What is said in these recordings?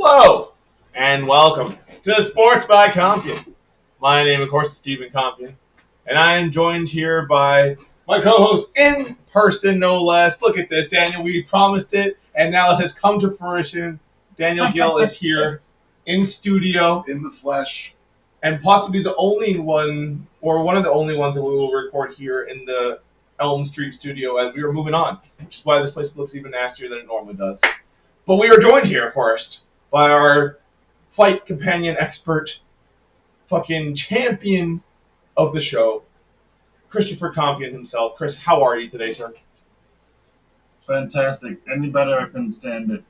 Hello, and welcome to Sports by Compian. My name, of course, is Stephen Compian, and I am joined here by my co-host in person, no less. Look at this, Daniel. We promised it, and now it has come to fruition. Daniel Gill is here in studio, in the flesh. and possibly the only one, or one of the only ones that we will record here in the Elm Street studio as we are moving on, which is why this place looks even nastier than it normally does. But we are joined here first by our fight companion expert, fucking champion of the show, Christopher Compian himself. Chris, how are you today, sir? Fantastic. Any better, I couldn't stand it.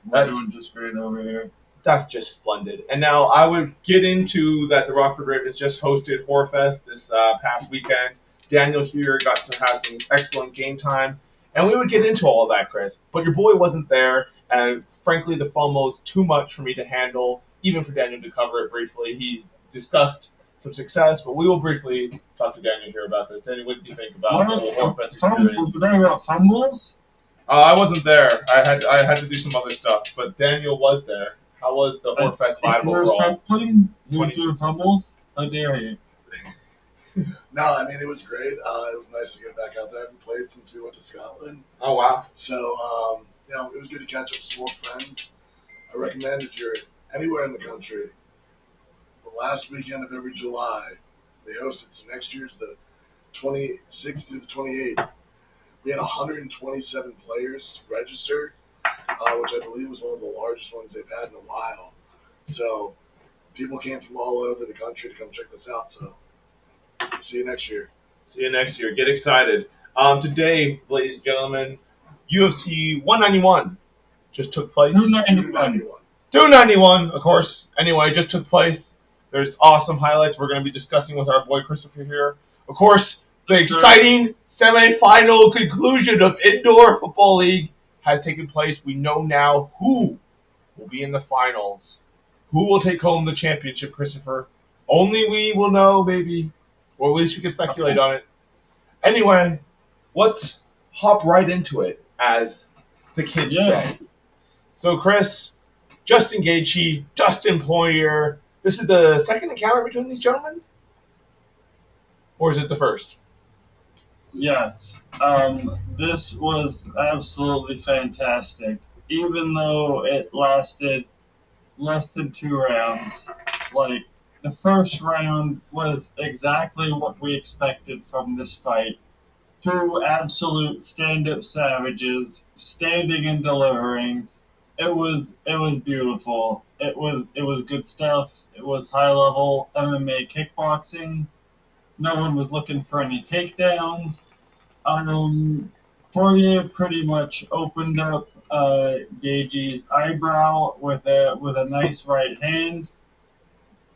We're doing just great over here. That's just splendid. And now I would get into that the Rockford Ravens just hosted Whorefest this past weekend. Daniel here got to have some excellent game time, and we would get into all of that, Chris. But your boy wasn't there, and frankly, the FOMO is too much for me to handle, even for Daniel to cover it briefly. He discussed some success, but we will briefly talk to Daniel here about this. Daniel, what did you think about the whole Whorefest experience? Fumbles? I wasn't there. I had to do some other stuff, but Daniel was there. How was the Whorefest vibe overall? You do fumbles? How dare you? No, I mean, it was great. It was nice to get back out there. We played since we went to Scotland. Oh, wow. So, it was good to catch up with some old friends. I recommend if you're anywhere in the country, the last weekend of every July, they host it. So next year's the 26th to the 28th. We had 127 players registered, which I believe was one of the largest ones they've had in a while. So people came from all over the country to come check this out. So see you next year. See you next year. Get excited. Today, ladies and gentlemen, UFC 191 just took place. 291. 291, of course. Anyway, just took place. There's awesome highlights we're going to be discussing with our boy Christopher here. Of course, the exciting semi-final conclusion of Indoor Football League has taken place. We know now who will be in the finals. Who will take home the championship, Christopher? Only we will know, baby. Or at least we can speculate on it. Anyway, let's hop right into it, as the kids say. So, Chris, Justin Gaethje, Dustin Poirier. This is the second encounter between these gentlemen? Or is it the first? Yes. This was absolutely fantastic. Even though it lasted less than 2 rounds, like, the first round was exactly what we expected from this fight. 2 absolute stand-up savages, standing and delivering. It was beautiful. It was good stuff. It was high-level MMA kickboxing. No one was looking for any takedowns. Poirier pretty much opened up Gaethje's eyebrow with a nice right hand,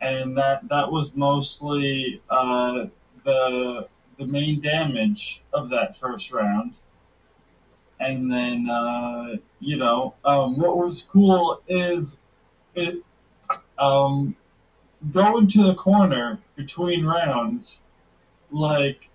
and that was mostly the main damage of that first round. And then what was cool is it going to the corner between rounds, like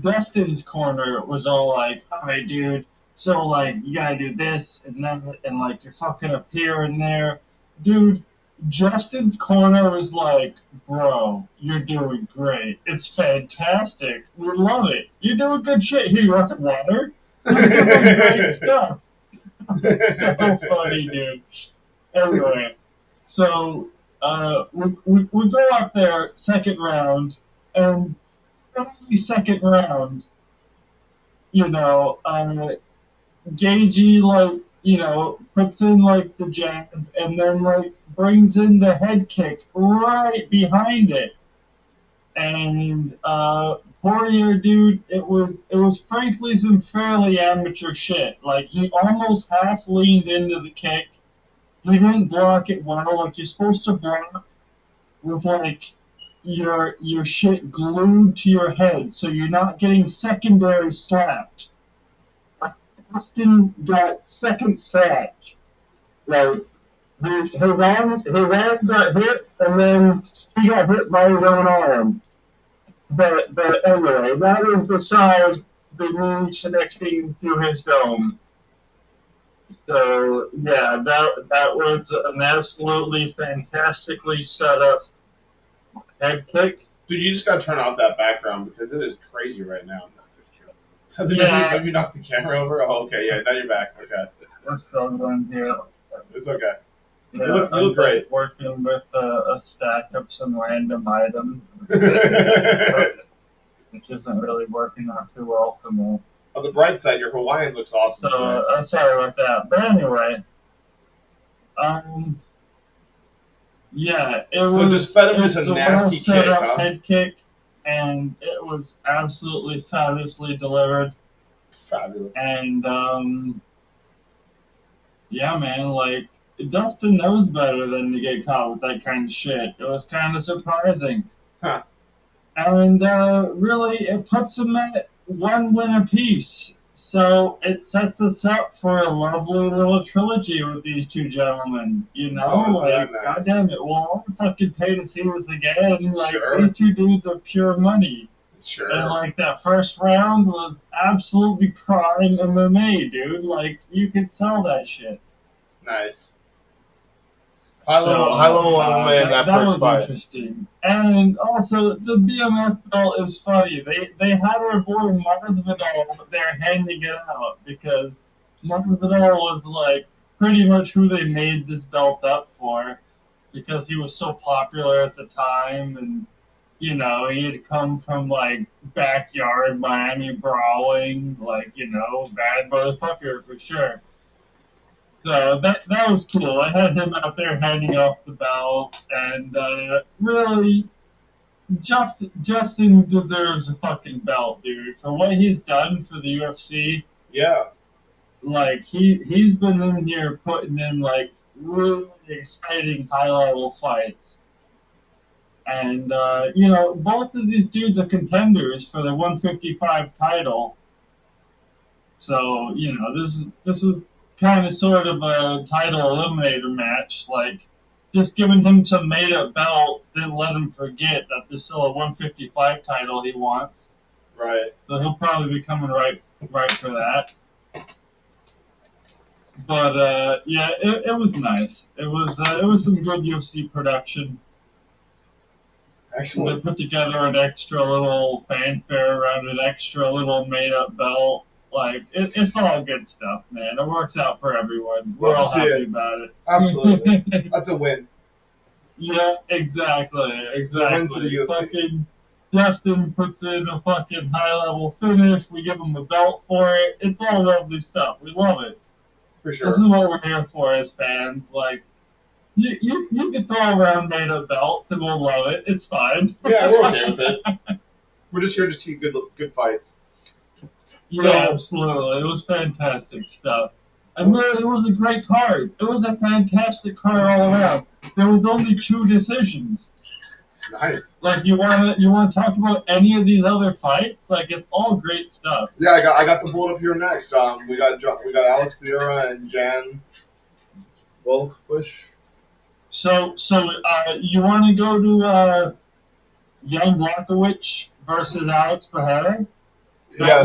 Dustin's corner was all like, alright dude, so like you gotta do this and then and like you're fucking up here and there. Dude, Justin's corner was like, bro, you're doing great. It's fantastic. We love it. You're doing good shit. Here, you want some water? You're doing great stuff. So funny, dude. Anyway, so we go up there, second round, and every second round, Gaethje, like, puts in, like, the jab, and then, like, brings in the head kick right behind it. And, Poirier, dude, it was frankly some fairly amateur shit. Like, he almost half leaned into the kick. He didn't block it well, like you're supposed to block with, like, your shit glued to your head, so you're not getting secondary slapped. Austin got second slapped. Like, his hand got hit, and then he got hit by his own arm. But anyway, that was the side the knee connecting to his dome. So yeah, that was an absolutely fantastically set up head kick. Dude, you just gotta turn off that background because it is crazy right now. Yeah. Have you knocked the camera over? Oh, okay, yeah, now you're back. Okay. We're still going here. It's okay. Yeah, You look great. Working with a stack of some random items, which isn't really working out too well for me. On the bright side, your Hawaiian looks awesome. So I'm sorry about that. But anyway, yeah, it was. just fed him just a It's nasty well set kick, up huh? head kick, and it was absolutely fabulously delivered. Fabulous. And yeah, man, like Dustin knows better than to get caught with that kind of shit. It was kind of surprising. Huh. And really, it puts them at one win apiece. So it sets us up for a lovely little trilogy with these two gentlemen. You know, Oh, like, nice. goddamn it, well, I'll fucking pay to see this again. Like, Sure. these two dudes are pure money. Sure. And, like, that first round was absolutely prime MMA, dude. Like, you could sell that shit. Nice. High level MMA in that that first was fight. interesting. And also, the BMF belt is funny. They had our boy Masvidal, but they're handing it out because Masvidal was like pretty much who they made this belt up for, because he was so popular at the time, and you know he had come from like backyard Miami brawling, like you know bad motherfucker for sure. So that was cool. I had him out there handing off the belt, and really, Justin deserves a fucking belt, dude. For what he's done for the UFC, Yeah. like he's been in here putting in like really exciting high level fights, and you know both of these dudes are contenders for the 155 title. So you know this is kind of sort of a title eliminator match, like just giving him some made up belt, then let him forget that there's still a 155 title he wants. Right. So he'll probably be coming right for that. But yeah, it was nice. It was some good UFC production. Excellent. They put together an extra little fanfare around an extra little made up belt. Like, it's all good stuff, man. It works out for everyone. We're all happy about it. Absolutely. That's a win. Yeah, exactly. Win for the UFC. Fucking Justin puts in a fucking high-level finish. We give him a belt for it. It's all lovely stuff. We love it. For sure. This is what we're here for as fans. Like, you can throw around made-up belts and we'll love it. It's fine. Yeah, we're okay with it. We're just here to see good fights. Yeah, absolutely. It was fantastic stuff. And really, it was a great card. It was a fantastic card all around. There was only 2 decisions. Nice. Like, you wanna talk about any of these other fights? Like, it's all great stuff. Yeah, I got the bullet up here next. We got Alex Pereira and Jan Wolfbush. So you want to go to Jan Blachowicz versus Alex Pereira? That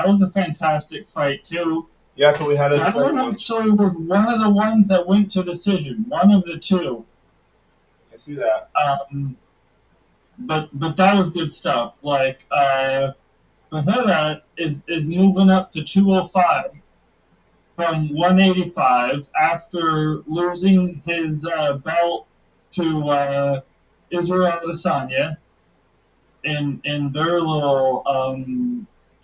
was a fantastic fight too. Yeah, so we had a. That one actually was one of the ones that went to decision. One of the 2. I see that. But that was good stuff. Like Pereira is moving up to 205 from 185 after losing his belt to Israel Adesanya in their little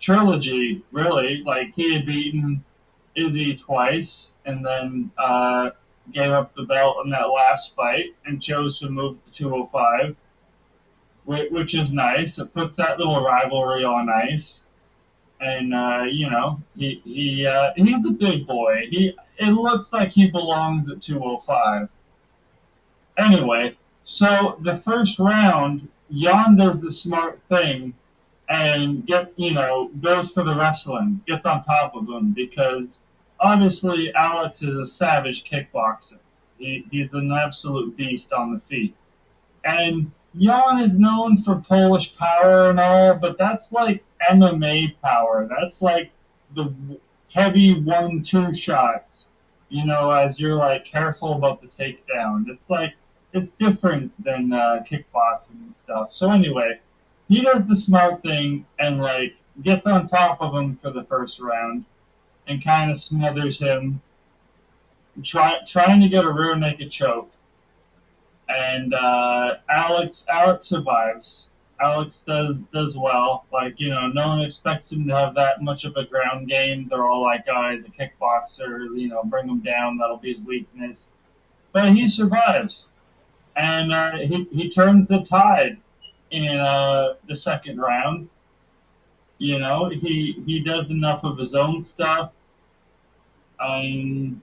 trilogy, really. Like, he had beaten Izzy twice and then gave up the belt in that last fight and chose to move to 205, which is nice. It puts that little rivalry on ice. And you know, he's a big boy. It looks like he belongs at 205. Anyway, so the first round, Jan does the smart thing and goes for the wrestling, gets on top of him, because obviously Alex is a savage kickboxer. He's an absolute beast on the feet. And Jan is known for Polish power and all, but that's like MMA power. That's like the heavy 1-2 shots, you know, as you're like careful about the takedown. It's like, it's different than kickboxing and stuff. So anyway, he does the smart thing and like gets on top of him for the first round and kind of smothers him, trying to get a rear naked choke. And Alex survives. Alex does well. Like, you know, no one expects him to have that much of a ground game. They're all like, oh, he's a kickboxer, you know, bring him down, that'll be his weakness. But he survives. And he turns the tide in the second round. You know, he does enough of his own stuff. Jan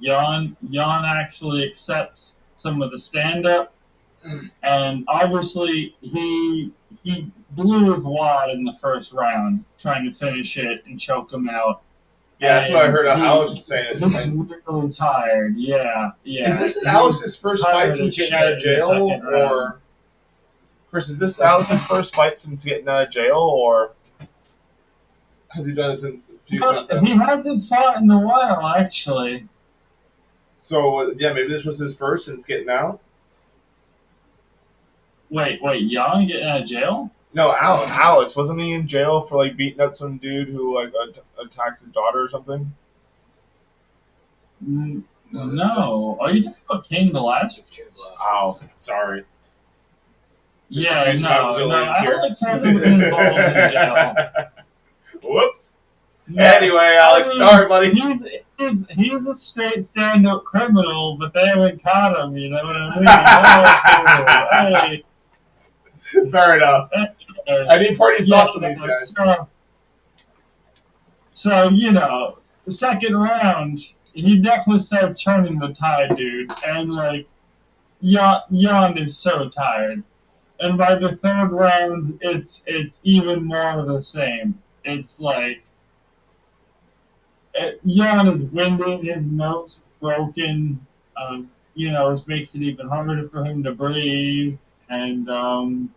actually accepts some of the stand-up. And obviously, he blew his wad in the first round, trying to finish it and choke him out. Yeah, that's what I heard Alex saying. He's really tired. Yeah. Is this Alex's first fight since getting out of jail, or Chris? Is this Alex's first fight since getting out of jail, or has he done it since? He hasn't fought in a while, actually. So yeah, maybe this was his first since getting out. Wait, Young getting out of jail? No, Alex wasn't he in jail for like beating up some dude who like attacked his daughter or something? No. Are you talking about Cain Velasquez? Oh, sorry. Yeah, no. Alex hasn't been involved in jail. Whoops. No, anyway, Alex, sorry, buddy. He's a straight stand-up criminal, but they haven't caught him. You know what I mean? Hey. Fair enough. Any party thoughts on these guys? So, you know, the second round, he definitely started turning the tide, dude. And, like, Jan is so tired. And by the third round, it's even more of the same. It's like, Jan is winded, his nose is broken. You know, it makes it even harder for him to breathe. And,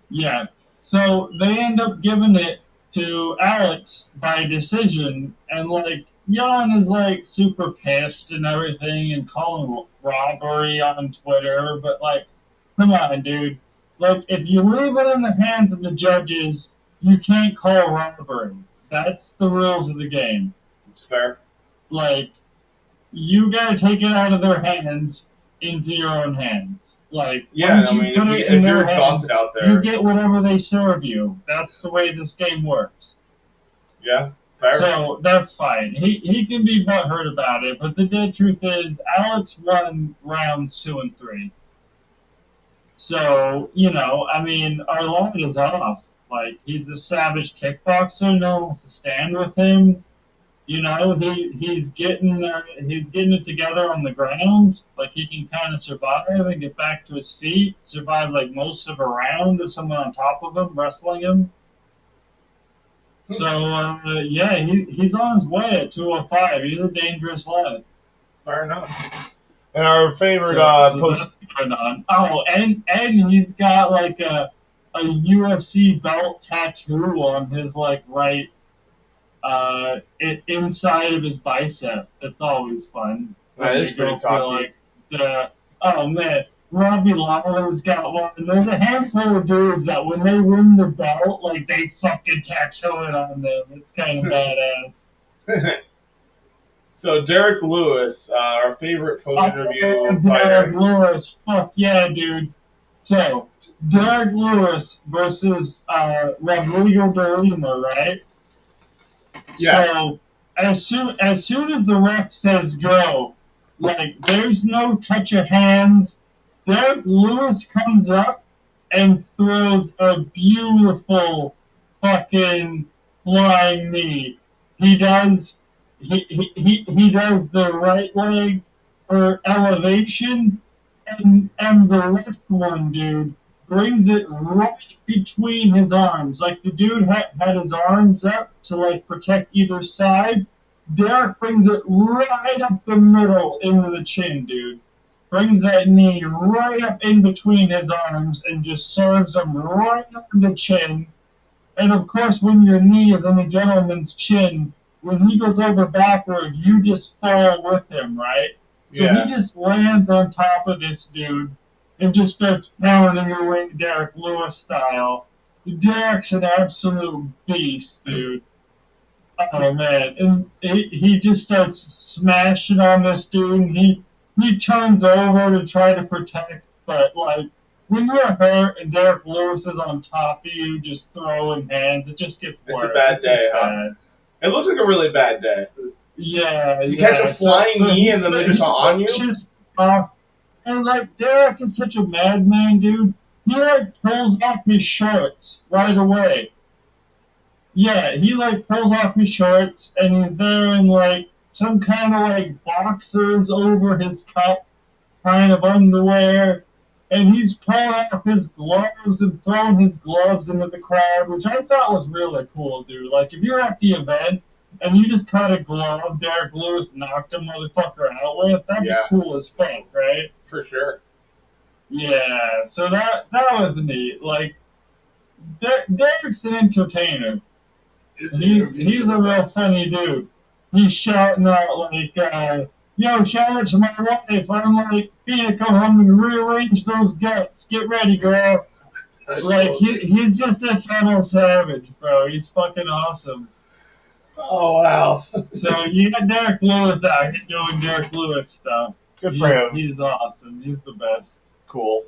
yeah. So they end up giving it to Alex by decision. And, like, Jan is, like, super pissed and everything and calling robbery on Twitter. But, like, come on, dude. Like, if you leave it in the hands of the judges, you can't call robbery. That's the rules of the game. It's fair. Like, you gotta take it out of their hands into your own hands. Like, yeah, I mean, if you're exhausted out there, you get whatever they serve you. That's the way this game works. Yeah, fair. So that's fine. He can be butthurt about it, but the dead truth is, Alex won rounds 2 and 3. So, you know, I mean, our line is off. Like, he's a savage kickboxer. No one wants to stand with him. You know, he's getting it together on the ground. Like, he can kind of survive and get back to his feet. Survive, like, most of a round with someone on top of him, wrestling him. So, yeah, he's on his way at 205. He's a dangerous lad. Fair enough. And our favorite and he's got, like, a UFC belt tattoo on his, like, right inside of his bicep. That's always fun. That is pretty cocky. Oh man, Robbie Lawler's got one. There's a handful of dudes that when they win the belt, like they fucking tattoo it on them. It's kind of badass. So Derek Lewis, our favorite post-interview fighter. Derek Lewis, fuck yeah, dude. So Derek Lewis versus Rodrigo de Lima, right? Yeah. So as soon as the ref says go, like there's no touch of hands. Derek Lewis comes up and throws a beautiful fucking flying knee. He does the right leg for elevation, and the left one, dude, brings it right between his arms. Like the dude had his arms up to like protect either side. Derek brings it right up the middle into the chin, dude. Brings that knee right up in between his arms and just serves him right up the chin. And of course, when your knee is on the gentleman's chin, when he goes over backward, you just fall with him, right? So Yeah. he just lands on top of this dude and just starts pounding away Derek Lewis style. Derek's an absolute beast, dude. Oh man, and he just starts smashing on this dude, and he turns over to try to protect, but like when you're hurt and Derek Lewis is on top of you, just throwing hands, it just gets worse. It's a bad day, huh? Bad. It looks like a really bad day. Yeah, You catch a flying knee and then they're just on you? Just, and like Derek is such a madman, dude. He like pulls off his shorts right away. Yeah, he like pulls off his shorts and he's wearing like some kind of like boxers over his top kind of underwear, and he's pulling off his gloves and throwing his gloves into the crowd, which I thought was really cool, dude. Like if you're at the event and you just cut a glove Derek Lewis knocked a motherfucker out with, that'd be cool as fuck, right? For sure. Yeah, so that was neat. Like Derek's an entertainer. He's a real funny dude. He's shouting out like, yo, shout out to my wife. I'm like, Fia, come home and rearrange those guts. Get ready, girl. Like, he's just a fellow savage, bro. He's fucking awesome. Oh, wow. So you got Derek Lewis out here doing Derek Lewis stuff. Good for him. He's awesome. He's the best. Cool.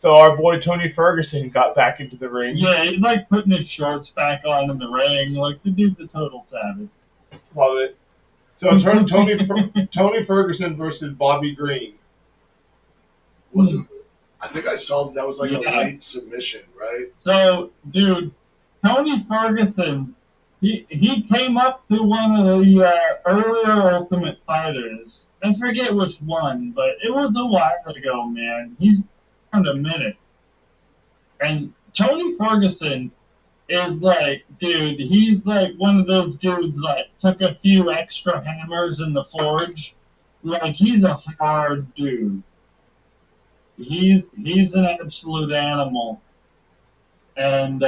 So our boy Tony Ferguson got back into the ring. Yeah, he's like putting his shorts back on in the ring. Like, the dude's a total savage. Love it. So Tony Ferguson versus Bobby Green. I think I saw that was like a late submission, right? So, dude, Tony Ferguson, he came up to one of the earlier Ultimate Fighters. I forget which one, but it was a while ago, man. He's around a minute. And Tony Ferguson is like, dude, he's like one of those dudes like took a few extra hammers in the forge. Like, he's a hard dude. He's an absolute animal. And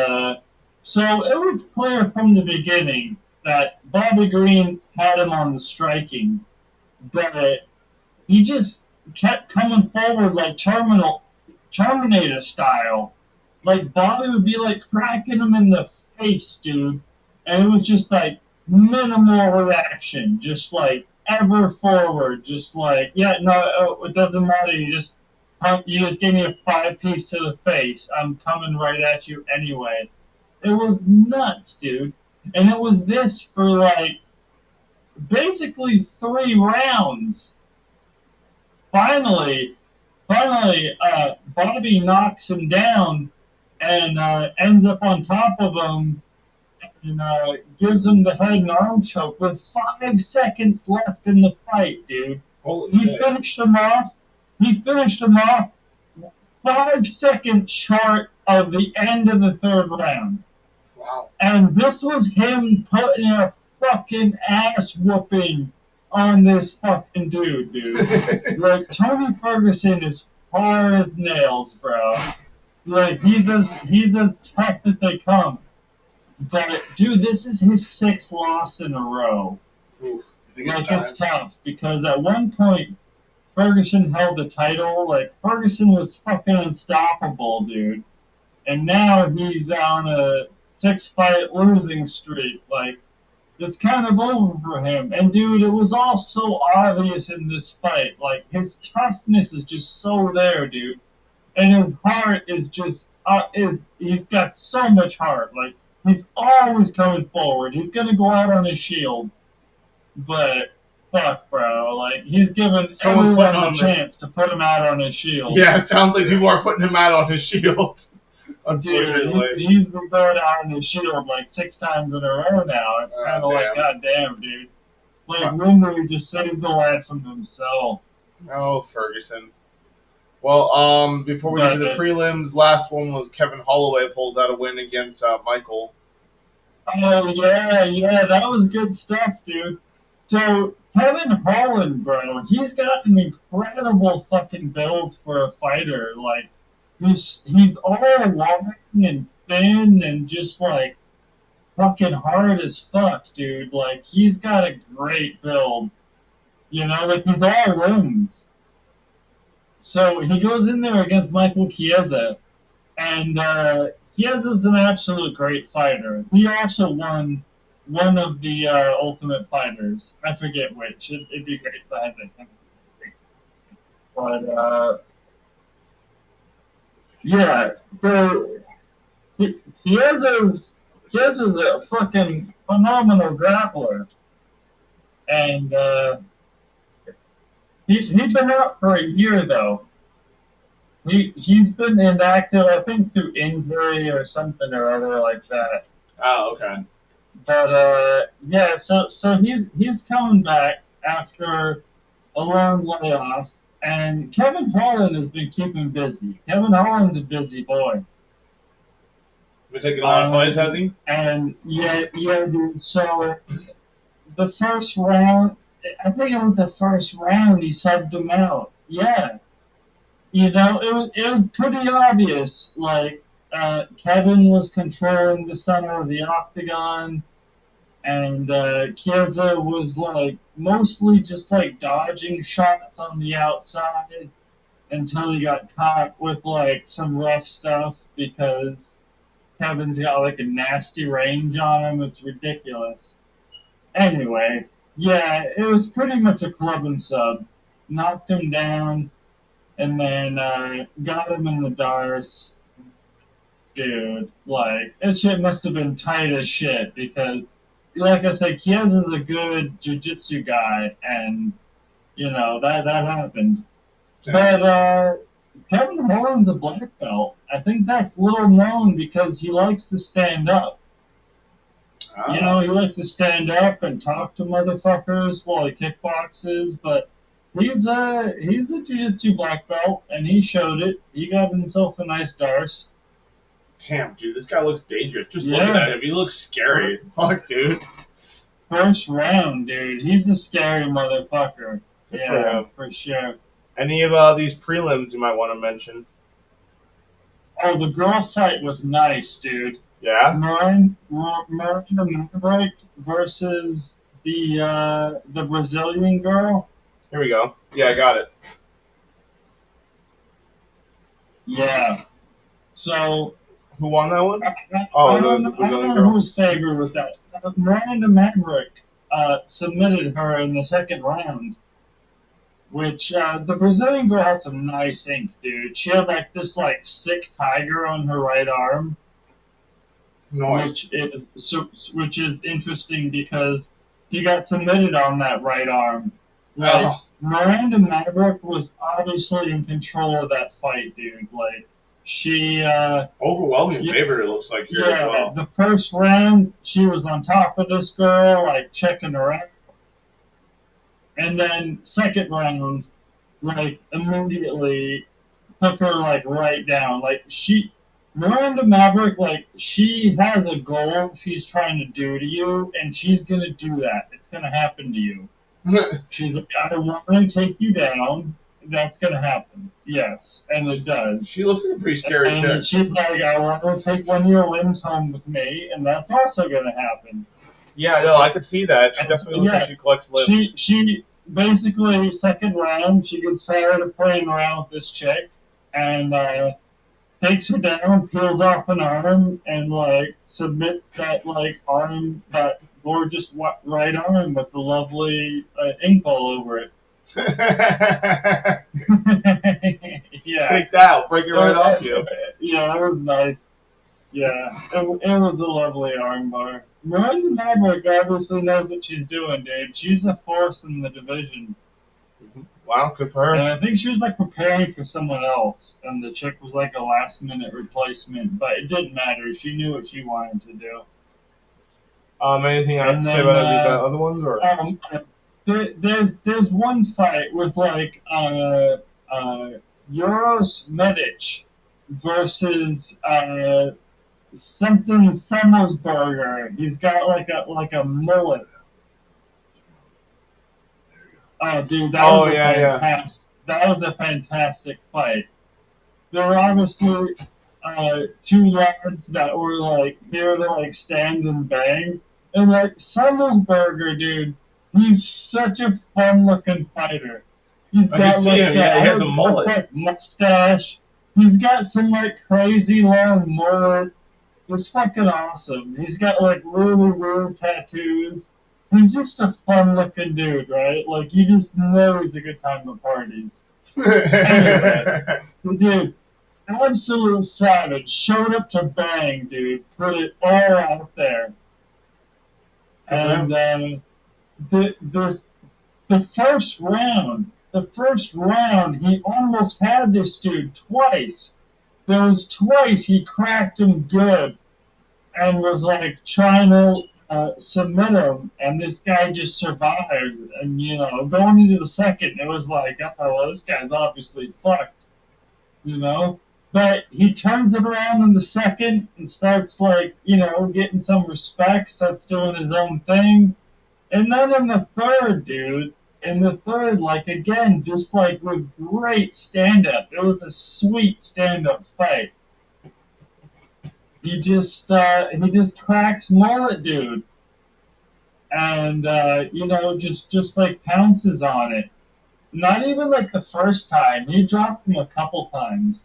so it was clear from the beginning that Bobby Green had him on the striking, but he just kept coming forward like Terminator style. Like, Bobby would be like cracking him in the face, dude, and it was just like minimal reaction, just like ever forward, just like, yeah, no, it doesn't matter, you just gave me a 5-piece to the face, I'm coming right at you anyway. It was nuts, dude, and it was this for like basically 3 rounds. Finally, Bobby knocks him down and ends up on top of him and gives him the head and arm choke with 5 seconds left in the fight, dude. He finished him off 5 seconds short of the end of the 3rd round. Wow. And this was him putting a fucking ass whooping on this fucking dude. Like, Tony Ferguson is hard as nails, bro. Like, he's as tough as they come. But, dude, this is his 6th loss in a row. Oof. Like, it's tough, because at one point, Ferguson held the title. Like, Ferguson was fucking unstoppable, dude. And now he's on a 6-fight losing streak. Like, it's kind of over for him. And, dude, it was all so obvious in this fight. Like, his toughness is just so there, dude. And his heart is just, he's got so much heart. Like, he's always coming forward. He's going to go out on his shield. But, fuck, bro. Like, he's given everyone a chance to put him out on his shield. Yeah, it sounds like people are putting him out on his shield. Unfortunately. Dude, he's been going out on his shield like 6 times in a row now. It's kind of like, goddamn, dude. Like, Wimber just saved the lad from himself. Oh, Ferguson. Well, before we get to the prelims, last one was Kevin Holloway pulls out a win against Michael. Oh, yeah, that was good stuff, dude. So, Kevin Holland, bro, he's got an incredible fucking build for a fighter. Like, he's all long and thin and just like fucking hard as fuck, dude. Like, he's got a great build. You know, like, he's all limbs. So he goes in there against Michael Chiesa, and Chiesa's an absolute great fighter. He also won one of the Ultimate Fighters. I forget which. It'd be great if I had that. But, yeah, so Chiesa's a fucking phenomenal grappler. And he's been out for a year, though. He's been inactive, I think, through injury or something or other like that. Oh, okay. But yeah, so he's coming back after a long layoff, and Kevin Holland has been keeping busy. Kevin Holland's a busy boy. Been taking a lot of fights, has he? And yeah, dude. So the first round, I think it was the first round, he subbed him out. Yeah. You know, it was pretty obvious. Like, Kevin was controlling the center of the octagon, and Chiesa was, like, mostly just, like, dodging shots on the outside until he got caught with, like, some rough stuff because Kevin's got, like, a nasty range on him. It's ridiculous. Anyway, yeah, it was pretty much a club and sub. Knocked him down. And then got him in the darts. Dude, like, that shit must have been tight as shit because, like I said, Chiesa's a good jiu-jitsu guy, and, you know, that happened. But Kevin Holland's a black belt. I think that's little known because he likes to stand up. Oh. You know, he likes to stand up and talk to motherfuckers while he kickboxes, but he's a jiu-jitsu black belt, and he showed it. He got himself a nice darce. Damn, dude, this guy looks dangerous. Just looking at him, he looks scary. Fuck, dude. First round, dude. He's a scary motherfucker. Yeah, for sure. Any of these prelims you might want to mention? Oh, the girls' fight was nice, dude. Yeah? Miranda Maverick versus the Brazilian girl. Here we go. Yeah, I got it. Yeah. So, who won that one? I don't know whose favor was that. Miranda Maverick submitted her in the second round, which the Brazilian girl had some nice ink, dude. She had like this like sick tiger on her right arm, nice. which is interesting because he got submitted on that right arm. Like, Miranda Maverick was obviously in control of that fight, dude. Like, she overwhelming favorite, it looks like here as well. The first round, she was on top of this girl, like checking her out. And then second round, like immediately took her like right down. Like Miranda Maverick, like she has a goal she's trying to do to you, and she's gonna do that. It's gonna happen to you. She's like, I want to take you down. That's gonna happen. Yes. And it does. She looks like a pretty scary chick. And she's like, I want to take one of your limbs home with me, and that's also going to happen. Yeah, no, I could see that. She definitely looks like she collects limbs. She basically, second round, she gets tired of playing around with this chick, and takes her down, peels off an arm, and, like, submits that, like, arm, that gorgeous right arm with the lovely ink all over it. Yeah. Take that, I'll break it right off you. Yeah, it was nice. Yeah, it was a lovely armbar. Miranda Maverick obviously knows what she's doing, dude. She's a force in the division. Mm-hmm. Wow, good for her. And I think she was like preparing for someone else, and the chick was like a last-minute replacement, but it didn't matter. She knew what she wanted to do. Anything I have to say about any of the other ones, or? There's one fight with like Uros Medic versus something Summersberger. He's got like a mullet. Oh, dude, that was a fantastic fight. They're obviously two lads that were like here to like stand and bang, and like Summelsberger, dude, he's such a fun looking fighter. He's I got can see like him, yeah, he has a mullet. like mustache. He's got some like crazy long mullet. It's fucking awesome. He's got like really weird tattoos. He's just a fun looking dude, right? Like you just know he's a good time at parties. Anyway, dude, absolute savage. Showed up to bang, dude. Put it all out there. And the first round, he almost had this dude twice. There was twice he cracked him good and was like trying to submit him, and this guy just survived. And you know, going into the second, it was like, oh, well, this guy's obviously fucked, you know. But he turns it around in the second and starts like, you know, getting some respect, starts doing his own thing. And then in the third, dude, like again, just like with great stand-up. It was a sweet stand-up fight. He just cracks mullet, dude, and you know, just like pounces on it. Not even like the first time. He dropped him a couple times,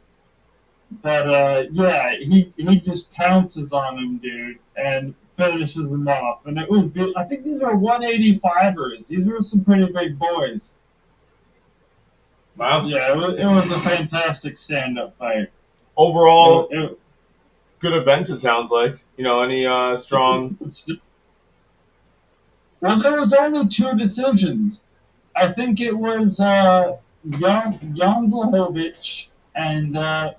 but yeah, he just pounces on him, dude, and finishes him off. And it was good. I think these are 185ers. These were some pretty big boys. Wow. Yeah, it was a fantastic stand-up fight. Overall, good event, it sounds like. You know, any strong... Well, there was only two decisions. I think it was Jan Blachowicz and a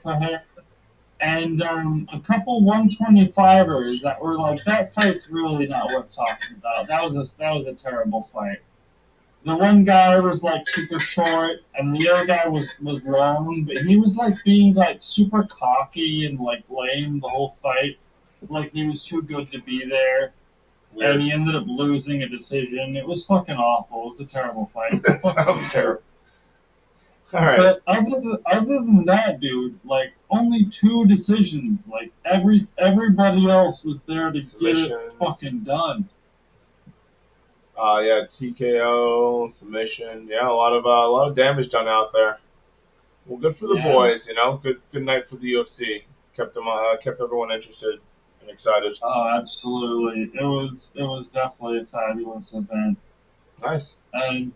couple 125ers that were like, that fight's really not worth talking about. That was a terrible fight. The one guy was like super short, and the other guy was long, but he was like being like super cocky and like lame the whole fight, like he was too good to be there. Weird. And he ended up losing a decision. It was fucking awful. It was a terrible fight. That was terrible. All right. But other than that, dude, like only two decisions. Like everybody else was there to get it fucking done. Yeah, TKO, submission. Yeah, a lot of damage done out there. Well, good for the boys, you know. Good night for the UFC. Kept everyone interested and excited. Oh, absolutely. It was definitely a fabulous event. Nice. And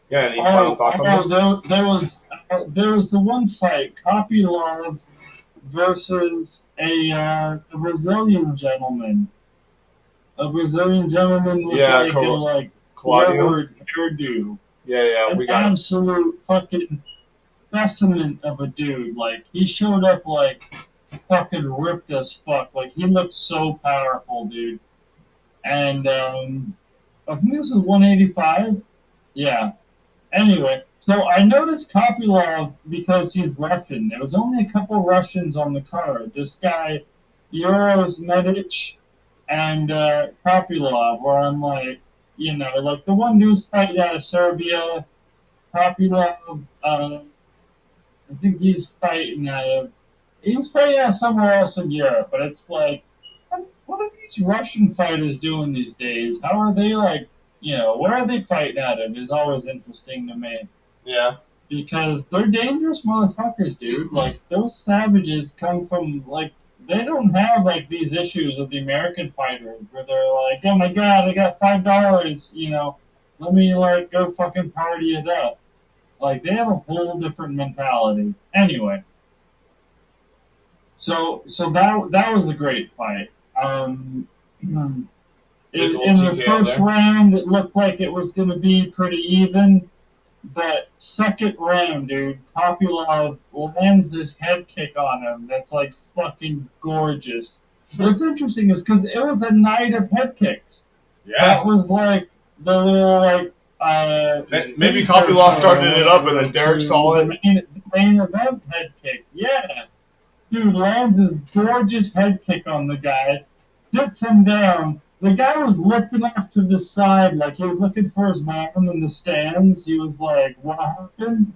yeah, any final thoughts on this? There was the one fight, Kopylov versus a Brazilian gentleman. A Brazilian gentleman with like forward hairdo. Yeah, we got absolute fucking specimen of a dude. Like he showed up like fucking ripped as fuck. Like he looked so powerful, dude. And I think this is 185. Yeah. Anyway, so I noticed Kopylov because he's Russian. There was only a couple Russians on the card. This guy, Euros Medic, and Kopylov, where I'm like, you know, like the one dude's fighting out of Serbia. Kopylov, I think he's fighting out somewhere else in Europe, but it's like, what are these Russian fighters doing these days? How are they like, you know, where are they fighting out of is always interesting to me. Yeah. Because they're dangerous motherfuckers, dude. Like, those savages come from, like, they don't have, like, these issues of the American fighters where they're like, oh my god, I got $5, you know, let me, like, go fucking party it up. Like, they have a whole different mentality. Anyway. So that was a great fight. In the first round, it looked like it was going to be pretty even. But second round, dude, Kopylov lands this head kick on him that's like fucking gorgeous. What's interesting is because it was a night of head kicks. Yeah. That was like the little like maybe Kopylov started it up and then Derek saw it. The main event head kick. Yeah. Dude lands this gorgeous head kick on the guy, sits him down. The guy was looking off to the side like he was looking for his mom in the stands. He was like, what happened?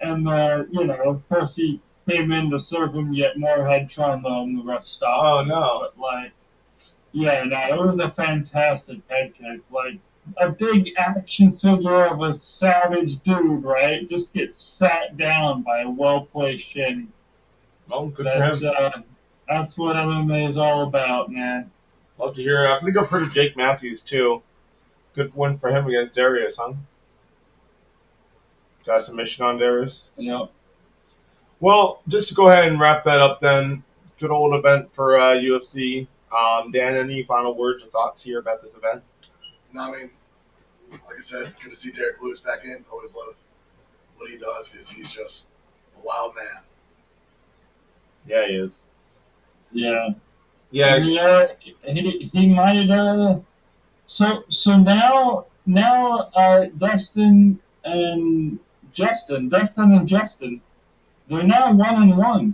And, of course he came in to serve him yet more head trauma and the ref stopped. Oh, no. But, yeah, no, it was a fantastic head kick. A big action figure of a savage dude, right? Just gets sat down by a well-placed shin. Well, good for him. That's what MMA is all about, man. Love to hear it. I think I've heard of Jake Matthews, too. Good win for him against Darius, huh? Got a submission on Darius? Yep. Well, just to go ahead and wrap that up then, good old event for UFC. Dan, any final words or thoughts here about this event? No, I mean, like I said, good to see Derek Lewis back in. Always love what he does because he's just a wild man. Yeah, he is. Yeah. Yeah. He might, so now, Dustin and Justin, they're now 1-1.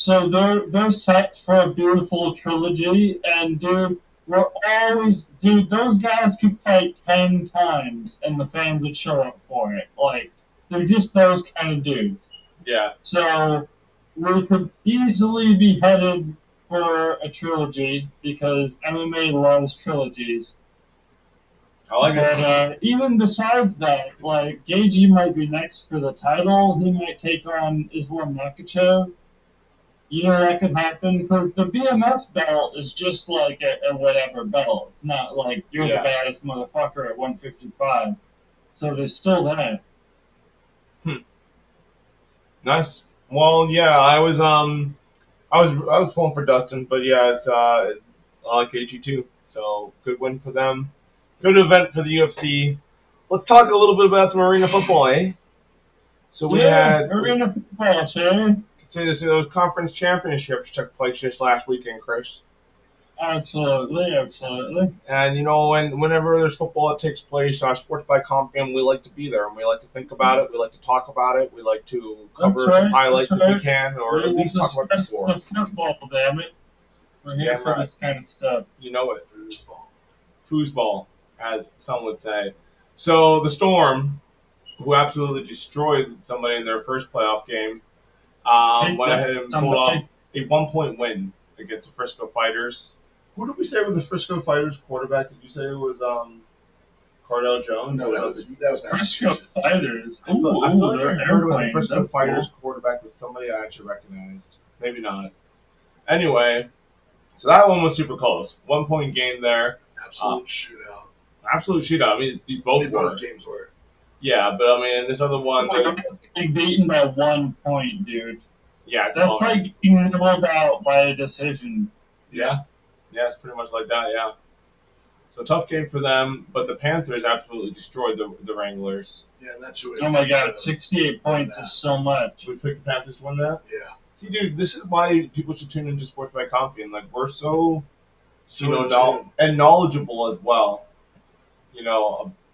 So they're set for a beautiful trilogy, and dude, those guys could fight 10 times, and the fans would show up for it. They're just those kind of dudes. Yeah. So we could easily be headed for a trilogy because MMA loves trilogies. I like it. But even besides that, Gagey might be next for the title. He might take on Islam Makhachev. That could happen because the BMF belt is just like a whatever belt. It's not like you're the baddest motherfucker at 155. So there's still that. Nice. Well, yeah, I was pulling for Dustin, but yeah, I like AG too. So good win for them. Good event for the UFC. Let's talk a little bit about some arena football, eh? So we had arena football, sir. Those conference championships took place just last weekend, Chris. Absolutely. And whenever there's football that takes place, Sports by Compian, we like to be there and we like to think about it. We like to talk about it. We like to cover some highlights if we can, or at least talk about the score. Football, damn it. We're here for this kind of stuff. You know it. Foosball, as some would say. So the Storm, who absolutely destroyed somebody in their first playoff game, went ahead and pulled off a 1-point win against the Frisco Fighters. Who did we say was the Frisco Fighters quarterback? Did you say it was Cardell Jones? No, that was Frisco Fighters. I feel like I heard airplanes. the Frisco Fighters quarterback was somebody I actually recognized. Maybe not. Anyway, so that one was super close. 1-point game there. Absolute shootout. I mean, these both games were. Yeah, but I mean, this other one. Being beaten by 1 point, dude. Yeah, that's like being ruled out by a decision. Yeah, it's pretty much like that. Yeah. So tough game for them, but the Panthers absolutely destroyed the Wranglers. Yeah, that's who. Oh my God, 68 points is so much. We picked the Panthers to win that. Yeah. See, dude, this is why people should tune into Sports by Compian. We're so and knowledgeable as well.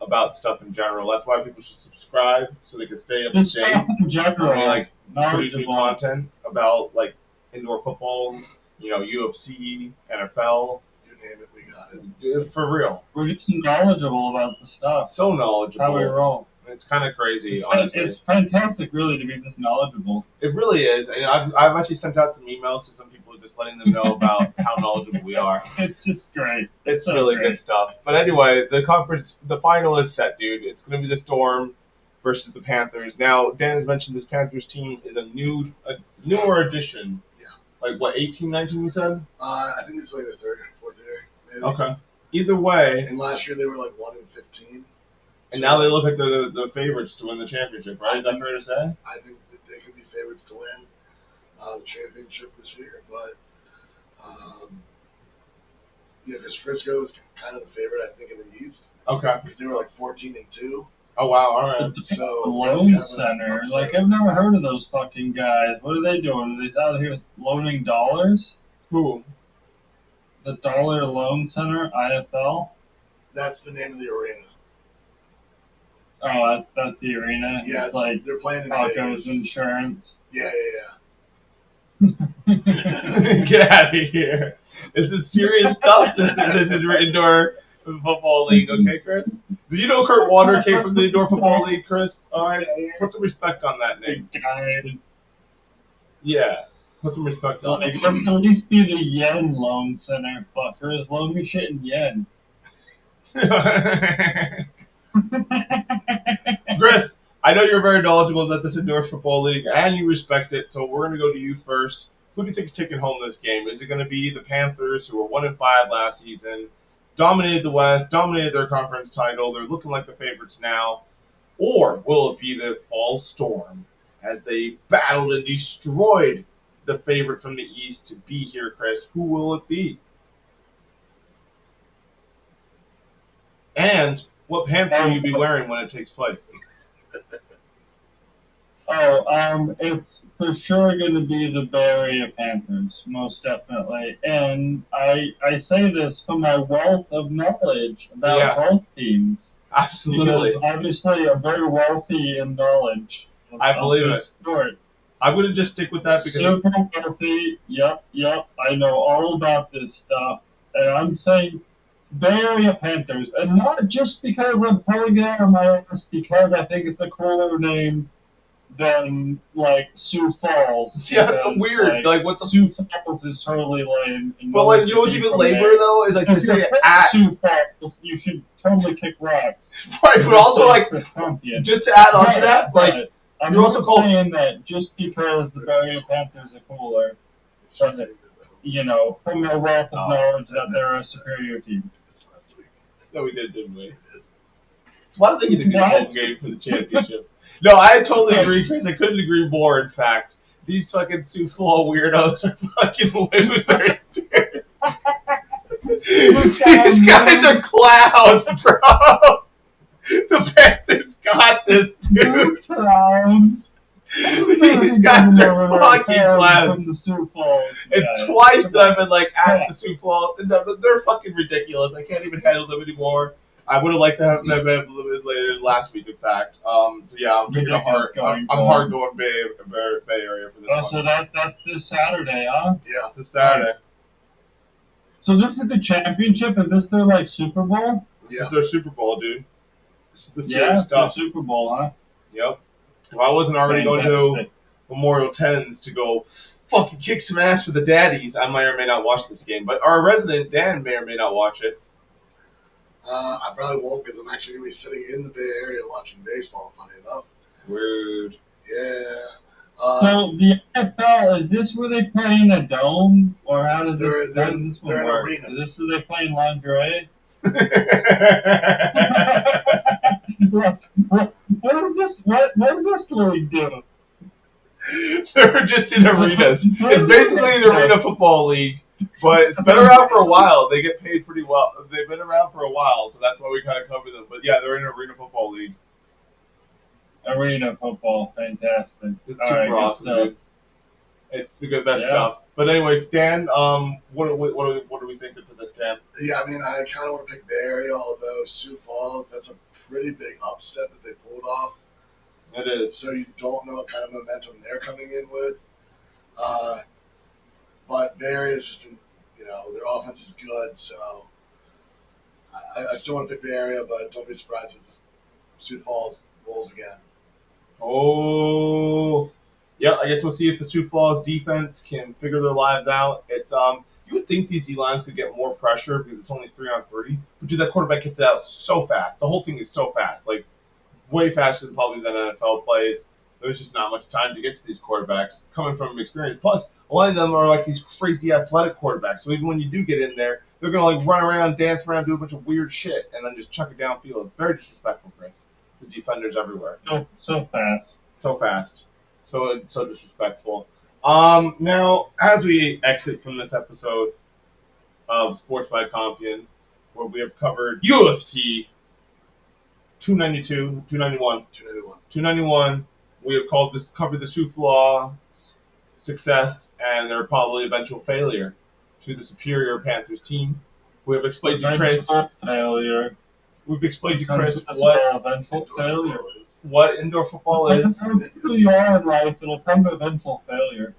About stuff in general. That's why people should subscribe so they can stay up to date. In general, producing content about indoor football, UFC, NFL. You name it, we got it. For real. We're just knowledgeable about the stuff. So knowledgeable. How we roll. It's kind of crazy, honestly. It's fantastic, really, to be this knowledgeable. It really is. And I've actually sent out some emails to some people just letting them know about how knowledgeable we are. It's just great. It's so really great. Good stuff. But anyway, the final is set, dude. It's going to be the Storm versus the Panthers. Now, Dan has mentioned this Panthers team is a newer addition. Yeah. 18, 19 you said? I think it's the third or fourth year, maybe. Okay. Either way. And last year they were 1-15. And now they look like they're the favorites to win the championship, right? Is that fair to say? I think that they could be favorites to win the championship this year, but because Frisco is kind of the favorite, I think, in the East. Okay. Because they were 14-2. Oh wow! All right. So loan center, I've never heard of those fucking guys. What are they doing? Are they out here loaning dollars? Who? The Dollar Loan Center, IFL. That's the name of the arena. Oh, that's the arena. Yeah, it's they're playing in Tacos Insurance. Yeah. Get out of here! This is serious stuff. This is indoor the Football League, okay, Chris? Do you know Kurt Warner came from the Indoor Football League, Chris? All right, put some respect on that name. Yeah, put some respect on it. Let's at least be the yen loan center, fuckers. Loan me shit in yen. Chris, I know you're very knowledgeable about this Indoor Football League, and you respect it, so we're going to go to you first. Who do you think is taking home this game? Is it going to be the Panthers, who were 1-5 last season, dominated the West, dominated their conference title, they're looking like the favorites now, or will it be the Fall Storm, as they battled and destroyed the favorite from the East to be here, Chris? Who will it be? And what pants will you be wearing when it takes place? It's for sure going to be the Bay Area Panthers, most definitely. And I say this from my wealth of knowledge about both teams. Absolutely. Because obviously I'm very wealthy in knowledge. I believe it. Sport. I'm going to just stick with that because... Super wealthy, yep, I know all about this stuff. And I'm saying Bay Area Panthers. And not just because I'm pulling it out of my ass, because I think it's a cooler name than, like, Sioux Falls. Yeah, it's weird. Like, what the... Sioux Falls is totally lame. But, like, you know what's even lamer, though? Is, like, to say at... Sioux Falls, you should totally kick rocks. Right, but also, like, just to add on to that, like... I'm also saying that just because the Bay Area Panthers are cooler, so that, you know, from their wealth of knowledge that they're a superior team. No, we did, didn't we? Well, I think it's a good home game for the championship. No, I totally agree, Chris. I couldn't agree more, in fact. These fucking Sioux Falls weirdos are fucking losers. These guys are clowns, bro. The Panthers got this, dude. Clowns. These guys are fucking clowns. From the Sioux Falls. And twice I've been like at the Sioux Falls. They're fucking ridiculous. I can't even handle them anymore. I would have liked to have them a little bit later last week, in fact. So yeah, I'm taking a hard. I'm hard going Bay Area for this one. So that's this Saturday, huh? Yeah, this Saturday. So this is the championship, and this their like Super Bowl? Yeah, this is their Super Bowl, dude. This is the Super Bowl, huh? Yep. If I wasn't already going to Memorial 10s to go fucking kick some ass for the daddies, I may or may not watch this game. But our resident Dan may or may not watch it. I probably won't because I'm actually going to be sitting in the Bay Area watching baseball, funny enough. Rude. Yeah. So the IFL, is this where they play in a dome? Or how does this one work? Is this where they play in lingerie? What does this league do? They're just in arenas. It's basically an arena football league, but it's been around for a while. They get paid pretty well. They've been around for a while, so that's why we kind of cover them. But yeah, they're in an arena football league. Arena football, fantastic. It's super awesome, dude. It's the good best stuff. But anyway, Dan, what are we thinking for this, Dan? Yeah, I mean, I kind of want to pick Bay Area, although Sioux Falls, that's a pretty big upset that they pulled off. It is. So you don't know what kind of momentum they're coming in with. But Bay Area is just, their offense is good, so I still want to pick Bay Area, but don't be surprised if Sioux Falls rolls again. Oh, yeah. I guess we'll see if the Sioux Falls defense can figure their lives out. It's you would think these D-lines could get more pressure because it's only 3-on-3, but dude, that quarterback gets it out so fast. The whole thing is so fast, like way faster than probably than NFL plays. There's just not much time to get to these quarterbacks coming from experience. Plus, a lot of them are like these crazy athletic quarterbacks. So even when you do get in there, they're gonna like run around, dance around, do a bunch of weird shit, and then just chuck it downfield. It's very disrespectful, Chris. The defenders everywhere. So fast. So fast. So disrespectful. Now, as we exit from this episode of Sports by Compian, where we have covered UFC 292, 291. We have covered the Sioux Falls success and their probably eventual failure to the superior Panthers team. We have explained to Chris failure. We've explained to Chris what indoor football is. Who you are in life, it'll come to eventual failure.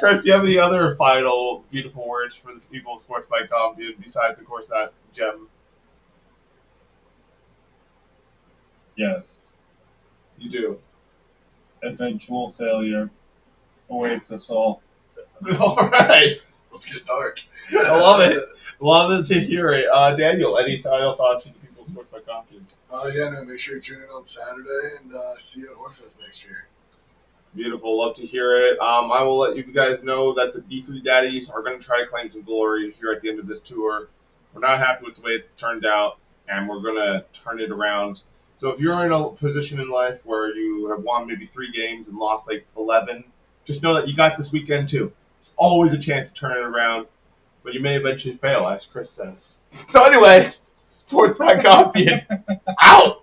Chris, do you have any other final beautiful words for the people of Sports by Compian besides, of course, that gem? Yes. You do. Eventual failure awaits us all. All right. Let's get dark. I love it. Love it to hear it. Daniel, any final thoughts for the people of Sports by Compian? Yeah, no, make sure you tune in on Saturday and see you at Whorefest next year. Beautiful. Love to hear it. I will let you guys know that the D3 Daddies are going to try to claim some glory here at the end of this tour. We're not happy with the way it turned out, and we're going to turn it around. So if you're in a position in life where you have won maybe 3 games and lost like 11, just know that you got this weekend too. There's always a chance to turn it around, but you may eventually fail, as Chris says. So anyway, Sports by Compian, out!